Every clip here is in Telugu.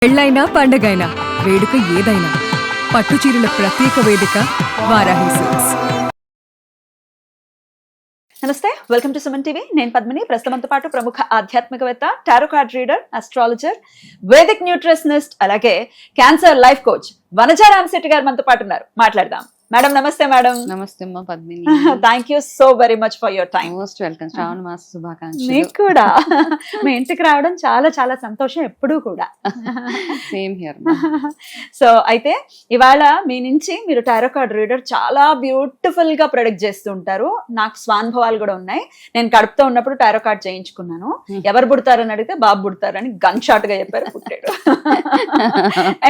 పెళ్ళైనా పండగైనా వేడుక ఏదైనా పట్టు చీరల ప్రత్యేక వేదిక వారాహి సిల్క్స్. నమస్తే, వెల్కమ్ టు సుమన్ టీవీ. నేను పద్మిని. ప్రస్తుతంతో పాటు ప్రముఖ ఆధ్యాత్మికవేత్త, tarot card reader, astrologer, vedic nutritionist, అలాగే cancer life coach Vanaja Ramasetty గారు మనతో పాటు ఉన్నారు. మాట్లాడదాం. మేడం నమస్తే. మేడం నమస్తే అమ్మా Padmini. Thank you so very much for your time. Most welcome. శ్రావణ మాస శుభాకాంక్షలు. మీకు కూడా మీ ఇంటికి రావడం చాలా చాలా సంతోషం ఎప్పుడూ కూడా. Same here. సో అయితే ఇవాళ మీ నుంచి మీరు టారో కార్డ్ రీడర్ చాలా బ్యూటిఫుల్ గా ప్రొడక్ట్ చేస్తూ ఉంటారు. నాకు స్వానుభవాలు కూడా ఉన్నాయి. నేను కడుపుతో ఉన్నప్పుడు టారో కార్డ్ చేయించుకున్నాను. ఎవరు పుడతారని అడిగితే బాబు పుడతారని గన్ షాట్ గా చెప్పారు, పుట్టాడు.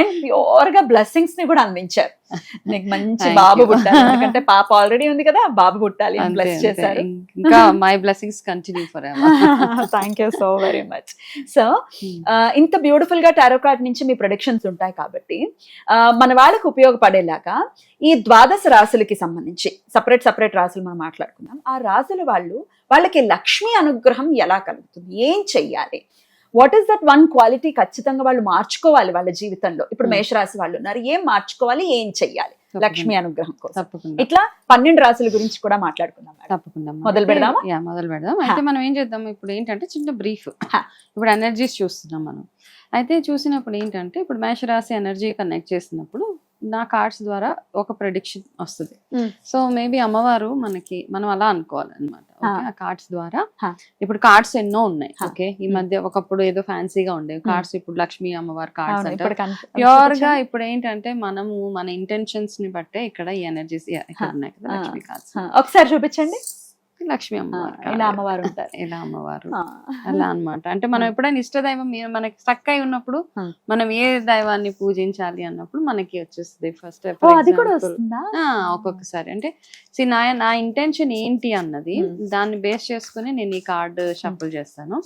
అండ్ ప్యూర్ గా బ్లెస్సింగ్స్ ని కూడా అందించారు. నీకు మంచి బాబు పుట్టాలి, ఎందుకంటే పాప ఆల్రెడీ ఉంది కదా, బాబు పుట్టాలి అని బ్లెస్ చేశారు. ఇంకా my blessings continue for ever. Thank you so very much. So ఇంత బ్యూటిఫుల్ గా టారో కార్డ్ నుంచి మీ ప్రొడిక్షన్స్ ఉంటాయి కాబట్టి మన వాళ్ళకి ఉపయోగపడేలాగా ఈ ద్వాదశ రాశులకి సంబంధించి సపరేట్ రాశులు మనం మాట్లాడుకుందాం. ఆ రాశుల వాళ్ళకి లక్ష్మీ అనుగ్రహం ఎలా కలుగుతుంది, ఏం చెయ్యాలి, what is that one quality ఖచ్చితంగా వాళ్ళు మార్చుకోవాలి వాళ్ళ జీవితంలో. ఇప్పుడు మేషరాశి వాళ్ళు ఉన్నారు, ఏం మార్చుకోవాలి, ఏం చెయ్యాలి లక్ష్మీ అనుగ్రహం కోసం. తప్పకుండా ఇట్లా 12 రాశుల గురించి కూడా మాట్లాడుకుందాం. తప్పకుండా మొదలు పెడదామా? మొదలు పెడదాం. అయితే మనం ఏం చేద్దాం, ఇప్పుడు ఏంటంటే చిన్న బ్రీఫ్. ఇప్పుడు ఎనర్జీస్ చూస్తున్నాం మనం. అయితే చూసినప్పుడు ఏంటంటే ఇప్పుడు మేషరాశి ఎనర్జీ కనెక్ట్ చేసినప్పుడు నా కార్డ్స్ ద్వారా ఒక ప్రెడిక్షన్ వస్తుంది. సో మేబీ అమ్మవారు మనం అలా అనుకోవాలి అనమాట. ఆ కార్డ్స్ ద్వారా ఇప్పుడు కార్డ్స్ ఎన్నో ఉన్నాయి. ఓకే, ఈ మధ్య ఒకప్పుడు ఏదో ఫ్యాన్సీగా ఉండేవి కార్డ్స్, ఇప్పుడు లక్ష్మీ అమ్మవారి కార్డ్స్ అంటే ప్యూర్ గా ఇప్పుడు ఏంటంటే మనము మన ఇంటెన్షన్స్ ని బట్టే ఇక్కడ ఈ ఎనర్జీస్ ఇక్కడ ఉన్నాయి కదా. లక్ష్మీ కార్డ్స్ ఒకసారి చూపించండి. లక్ష్మీ అమ్మవారు, ఇలా అమ్మవారు ఉంటారు, ఇలా అమ్మవారు అలా అన్నమాట. అంటే మనం ఎప్పుడైనా ఇష్టదైవం మనకి స్టక్ అయి ఉన్నప్పుడు మనం ఏ దైవాన్ని పూజించాలి అన్నప్పుడు మనకి వచ్చేస్తుంది ఫస్ట్. ఒక్కొక్కసారి అంటే నా ఇంటెన్షన్ ఏంటి అన్నది దాన్ని బేస్ చేసుకుని నేను ఈ కార్డ్ షఫుల్ చేస్తాను.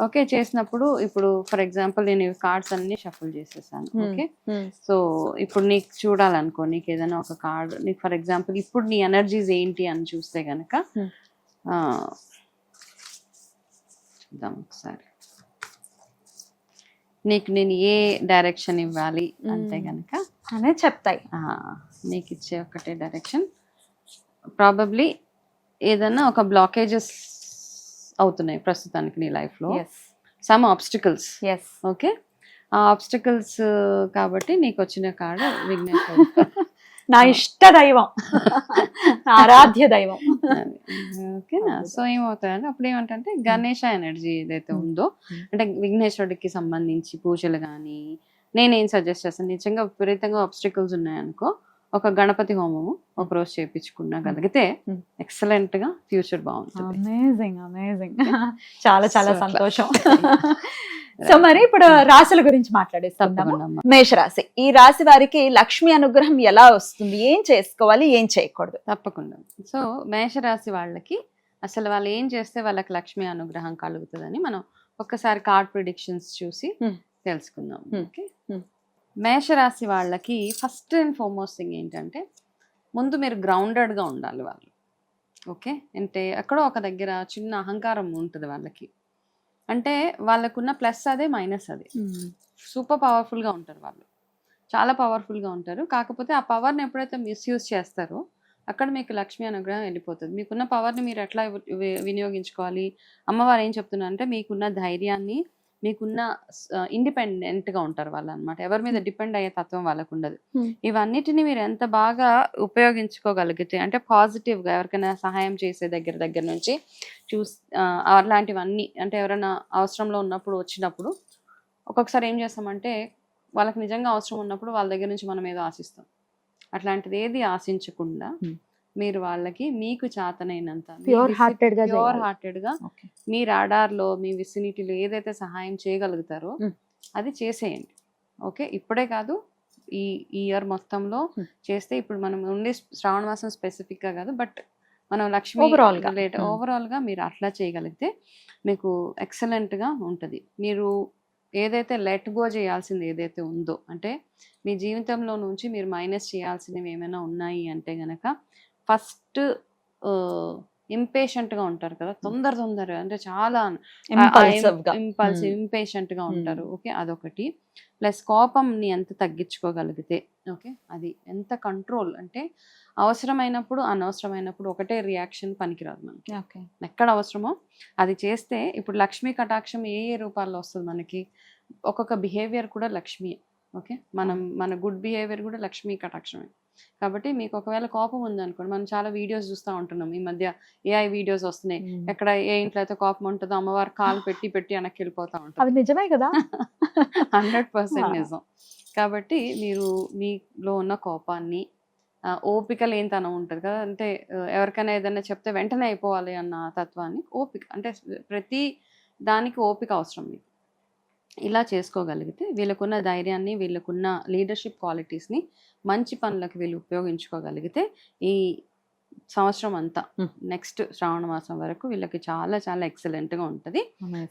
ఓకే, చేసినప్పుడు ఇప్పుడు ఫర్ ఎగ్జాంపుల్ నేను ఈ కార్డ్స్ అన్ని షఫుల్ చేసేసాను. ఓకే, సో ఇప్పుడు నీకు చూడాలనుకో, నీకు ఏదైనా ఒక కార్డ్, నీకు ఫర్ ఎగ్జాంపుల్ ఇప్పుడు నీ ఎనర్జీస్ ఏంటి అని చూస్తే గనక చూద్దాం ఒకసారి. నీకు నేను ఏ డైరెక్షన్ ఇవ్వాలి అంటే గనక అనే చెప్తాయి. నీకు ఇచ్చే ఒకటే డైరెక్షన్. ప్రాబబ్లీ ఏదన్నా ఒక బ్లాకేజెస్ అవుతున్నాయి ప్రస్తుతానికి నీ లైఫ్ లో, సమ్ ఆబ్స్టికల్స్. ఓకే, ఆ ఆబ్స్టికల్స్ కాబట్టి నీకు వచ్చిన కార్డు విఘ్నేశ్వరుడు, నా ఇష్ట దైవం, ఆరాధ్య దైవం. ఓకేనా? సో ఏమవుతాయంటే అప్పుడు ఏమంటే గణేష ఎనర్జీ ఏదైతే ఉందో, అంటే విఘ్నేశ్వరుడికి సంబంధించి పూజలు కానీ నేనేం సజెస్ట్ చేస్తాను, నిజంగా విపరీతంగా ఆబ్స్టికల్స్ ఉన్నాయనుకో ఒక గణపతి హోమము ఒక రోజు చేయించుకున్నగలిగితే ఎక్సలెంట్ గా ఫ్యూచర్ బాగుంటుంది. Amazing amazing. చాలా చాలా సంతోషం. సో మరి ఇప్పుడు రాశుల గురించి మాట్లాడేస్తాం. మేషరాశి, ఈ రాశి వారికి లక్ష్మీ అనుగ్రహం ఎలా వస్తుంది, ఏం చేసుకోవాలి, ఏం చేయకూడదు? తప్పకుండా. సో మేషరాశి వాళ్ళకి అసలు వాళ్ళు ఏం చేస్తే వాళ్ళకి లక్ష్మీ అనుగ్రహం కలుగుతుందని మనం ఒక్కసారి కార్డ్ ప్రిడిక్షన్స్ చూసి తెలుసుకుందాం. ఓకే, మేషరాశి వాళ్ళకి ఫస్ట్ అండ్ ఫార్మోస్ట్ థింగ్ ఏంటంటే ముందు మీరు గ్రౌండెడ్గా ఉండాలి వాళ్ళు. ఓకే, అంటే ఎక్కడో ఒక దగ్గర చిన్న అహంకారం ఉంటుంది వాళ్ళకి. అంటే వాళ్ళకున్న ప్లస్ అదే, మైనస్ అదే. సూపర్ పవర్ఫుల్గా ఉంటారు వాళ్ళు, చాలా పవర్ఫుల్గా ఉంటారు. కాకపోతే ఆ పవర్ని ఎప్పుడైతే మిస్యూజ్ చేస్తారో అక్కడ మీకు లక్ష్మీ అనుగ్రహం వెళ్ళిపోతుంది. మీకున్న పవర్ని మీరు ఎట్లా వినియోగించుకోవాలి, అమ్మవారు ఏం చెప్తున్నారు అంటే మీకున్న ధైర్యాన్ని, మీకున్న ఇండిపెండెంట్గా ఉంటారు వాళ్ళు అనమాట. ఎవరి మీద డిపెండ్ అయ్యే తత్వం వాళ్ళకు ఉండదు. ఇవన్నిటిని మీరు ఎంత బాగా ఉపయోగించుకోగలిగితే, అంటే పాజిటివ్గా ఎవరికైనా సహాయం చేసే దగ్గర నుంచి అలాంటివన్నీ, అంటే ఎవరైనా అవసరంలో వచ్చినప్పుడు ఒక్కొక్కసారి ఏం చేస్తామంటే వాళ్ళకి నిజంగా అవసరం ఉన్నప్పుడు వాళ్ళ దగ్గర నుంచి మనం ఏదో ఆశిస్తాం. అట్లాంటిది ఏది ఆశించకుండా మీరు వాళ్ళకి మీకు చేతనైనంత ప్యూర్ హార్టెడ్ గా మీ రాడార్లో, మీ విసినిటీలో ఏదైతే సహాయం చేయగలుగుతారో అది చేసేయండి. ఓకే, ఇప్పుడే కాదు, ఈ ఇయర్ మొత్తంలో చేస్తే, ఇప్పుడు మనం ఉండే శ్రావణ మాసం స్పెసిఫిక్ గా కాదు, బట్ మనం లక్ష్మీ ఓవరాల్ గా మీరు అట్లా చేయగలిగితే మీకు ఎక్సలెంట్ గా ఉంటుంది. మీరు ఏదైతే లెట్ గో చేయాల్సింది ఏదైతే ఉందో, అంటే మీ జీవితంలో నుంచి మీరు మైనస్ చేయాల్సినవి ఏమైనా ఉన్నాయి అంటే గనక ఫస్ట్ ఇంపేషెంట్ గా ఉంటారు కదా, తొందరగా అంటే చాలా Impulsive గా. ఇంపేషెంట్ గా ఉంటారు. ఓకే, అదొకటి. ప్లస్ కోపంని ఎంత తగ్గించుకోగలిగితే, ఓకే, అది ఎంత కంట్రోల్ అంటే అవసరమైనప్పుడు అనవసరమైనప్పుడు ఒకటే రియాక్షన్ పనికిరాదు మనకి. ఓకే. ఎక్కడ అవసరమో అది చేస్తే, ఇప్పుడు లక్ష్మీ కటాక్షం ఏ ఏ రూపాల్లో వస్తుంది మనకి, ఒక్కొక్క బిహేవియర్ కూడా లక్ష్మీ. ఓకే, మన గుడ్ బిహేవియర్ కూడా లక్ష్మీ కటాక్షమే. కాబట్టి మీకు ఒకవేళ కోపం ఉందనుకోండి, మనం చాలా వీడియోస్ చూస్తూ ఉంటున్నాం ఈ మధ్య, ఏఐ వీడియోస్ వస్తున్నాయి, ఎక్కడ ఏ ఇంట్లో అయితే కోపం ఉంటుందో అమ్మవారు కాలు పెట్టి వెనక్కి వెళ్ళిపోతా ఉంటుంది. అది నిజమే కదా. 100% నిజం. కాబట్టి మీరు మీలో ఉన్న కోపాన్ని, ఓపిక లేనితనం ఉంటుంది కదా, అంటే ఎవరికైనా ఏదైనా చెప్తే వెంటనే అయిపోవాలి అన్న తత్వాన్ని, ఓపిక అంటే ప్రతి దానికి ఓపిక అవసరం మీకు. ఇలా చేసుకోగలిగితే వీళ్ళకున్న ధైర్యాన్ని, వీళ్ళకున్న లీడర్షిప్ క్వాలిటీస్ని మంచి పనులకు వీళ్ళు ఉపయోగించుకోగలిగితే ఈ సంవత్సరం అంతా నెక్స్ట్ శ్రావణ మాసం వరకు వీళ్ళకి చాలా చాలా ఎక్సలెంట్గా ఉంటుంది.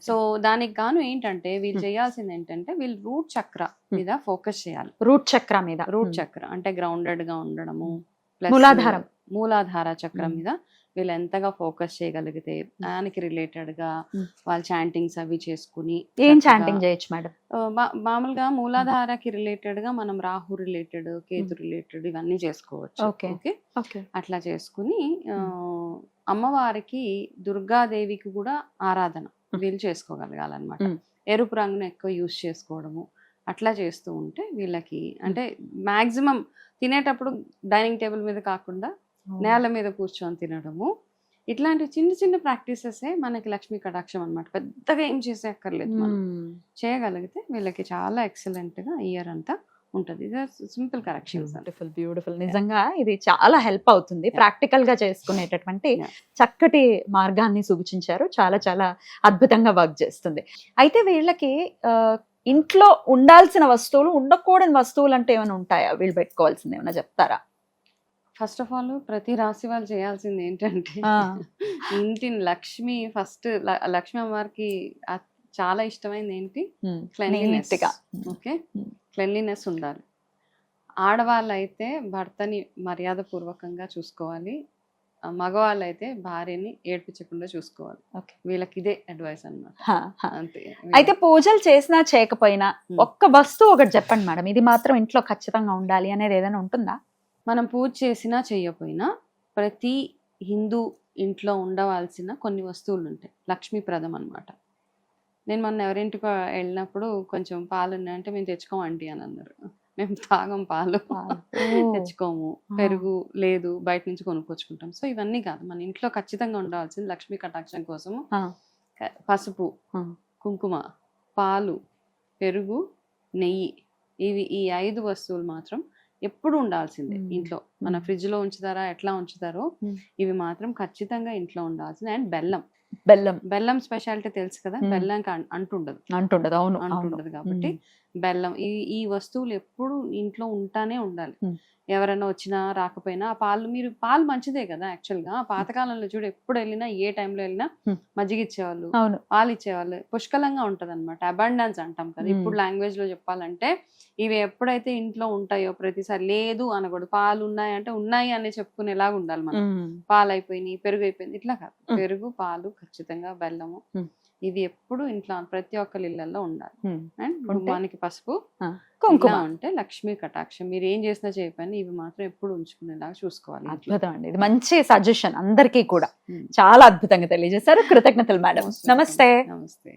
సో దానికి గాను ఏంటంటే వీళ్ళు చేయాల్సింది ఏంటంటే, వీళ్ళు రూట్ చక్ర మీద ఫోకస్ చేయాలి. రూట్ చక్ర మీద, రూట్ చక్ర అంటే గ్రౌండెడ్గా ఉండడము, మూలాధార చక్రం మీద వీళ్ళు ఎంతగా ఫోకస్ చేయగలిగితే దానికి రిలేటెడ్గా వాళ్ళు చాంటింగ్స్ అవి చేసుకుని. ఏం చాంటింగ్ చేయొచ్చు మేడం? మామూలుగా మూలాధారకి రిలేటెడ్గా మనం రాహు రిలేటెడ్, కేతు రిలేటెడ్ ఇవన్నీ చేసుకోవచ్చు. ఓకే, అట్లా చేసుకుని అమ్మవారికి, దుర్గాదేవికి కూడా ఆరాధన వీళ్ళు చేసుకోగలగాలన్నమాట. ఎరుపు రంగును ఎక్కువ యూజ్ చేసుకోవడము, అట్లా చేస్తూ ఉంటే వీళ్ళకి అంటే మాక్సిమం తినేటప్పుడు డైనింగ్ టేబుల్ మీద కాకుండా నేల మీద కూర్చొని తినడము, ఇట్లాంటి చిన్న చిన్న ప్రాక్టీసెసే మనకి లక్ష్మీ కటాక్షం అనమాట. పెద్దగా ఏం చేసే అక్కర్లేదు, మనం చేయగలిగితే వీళ్ళకి చాలా ఎక్సలెంట్గా ఇయర్ అంతా ఉంటుంది. ఇది సింపుల్ కరెక్షన్స్. బ్యూటిఫుల్. నిజంగా ఇది చాలా హెల్ప్ అవుతుంది. ప్రాక్టికల్ గా చేసుకునేటటువంటి చక్కటి మార్గాన్ని సూచించారు. చాలా చాలా అద్భుతంగా వర్క్ చేస్తుంది. అయితే వీళ్ళకి ఇంట్లో ఉండాల్సిన వస్తువులు, ఉండకూడని వస్తువులు అంటే ఏమైనా ఉంటాయా? వీళ్ళు పెట్టుకోవాల్సింది ఏమైనా చెప్తారా? ఫస్ట్ ఆఫ్ ఆల్ ప్రతి రాశి వాళ్ళు చేయాల్సింది ఏంటంటే, ఇంటిని లక్ష్మి ఫస్ట్, లక్ష్మీ అమ్మవారికి చాలా ఇష్టమైనది ఏంటి? క్లెన్లీనెస్. ఓకే, క్లెన్లీనెస్ ఉండాలి. ఆడవాళ్ళు అయితే భర్తని మర్యాద పూర్వకంగా చూసుకోవాలి, మగవాళ్ళు అయితే భార్యని ఏడ్పించకుండా చూసుకోవాలి. వీళ్ళకి ఇదే అడ్వైస్ అన్నమాట. అంతే. అయితే పూజలు చేసినా చేయకపోయినా ఒక్క వస్తువు ఒకటి చెప్పండి మేడం, ఇది మాత్రం ఇంట్లో ఖచ్చితంగా ఉండాలి అనేది ఏదైనా ఉంటుందా? మనం పూజ చేసినా చేయకపోయినా ప్రతి హిందూ ఇంట్లో ఉండవలసిన కొన్ని వస్తువులు ఉంటాయి, లక్ష్మీప్రదం అనమాట. నేను మొన్న ఎవరింటికి వెళ్ళినప్పుడు కొంచెం పాలు ఉన్నాయంటే, మేము తెచ్చుకోమండి అని అన్నారు. మేము తాగం పాలు, తెచ్చుకోము, పెరుగు లేదు, బయట నుంచి కొనుక్కొచ్చుకుంటాం. సో ఇవన్నీ కాదు, మన ఇంట్లో ఖచ్చితంగా ఉండవలసింది లక్ష్మీ కటాక్షం కోసము పసుపు, కుంకుమ, పాలు, పెరుగు, నెయ్యి, ఈ 5 వస్తువులు మాత్రం ఎప్పుడు ఉండాల్సిందే ఇంట్లో. మన ఫ్రిడ్జ్ లో ఉంచుతారా, ఎట్లా ఉంచుతారో, ఇవి మాత్రం ఖచ్చితంగా ఇంట్లో ఉండాల్సిందే. అండ్ బెల్లం స్పెషాలిటీ తెలుసు కదా, బెల్లంకి అంటుండదు. అవును, అంటుండదు. కాబట్టి బెల్లం, ఈ వస్తువులు ఎప్పుడు ఇంట్లో ఉంటానే ఉండాలి. ఎవరైనా వచ్చినా రాకపోయినా పాలు మంచిదే కదా యాక్చువల్గా. పాతకాలంలో చూడు, ఎప్పుడు వెళ్ళినా ఏ టైంలో వెళ్ళినా మజ్జిగ ఇచ్చేవాళ్ళు, పాలు ఇచ్చేవాళ్ళు, పుష్కలంగా ఉంటది అనమాట. అబండెన్స్ అంటాం కదా ఇప్పుడు లాంగ్వేజ్ లో చెప్పాలంటే. ఇవి ఎప్పుడైతే ఇంట్లో ఉంటాయో ప్రతిసారి లేదు అనకూడదు. పాలు ఉన్నాయి అంటే ఉన్నాయి అని చెప్పుకునేలాగా ఉండాలి మనం. పాలు అయిపోయినాయి, పెరుగు అయిపోయింది, ఇట్లా కాదు. పెరుగు, పాలు, ఖచ్చితంగా బెల్లము, ఇవి ఎప్పుడు ఇంట్లో ప్రతి ఒక్కరి ఇళ్లలో ఉండాలి. అండ్ గుమ్మానికి పసుపు, కుంకుమ ఉంటే లక్ష్మీ కటాక్షం. మీరు ఏం చేసినా చేయకపోయినా ఇవి మాత్రం ఎప్పుడు ఉంచుకునేలాగా చూసుకోవాలి. అద్భుతం అండి, ఇది మంచి సజెషన్ అందరికీ కూడా. చాలా అద్భుతంగా తెలియజేశారు. కృతజ్ఞతలు మేడం. నమస్తే. నమస్తే.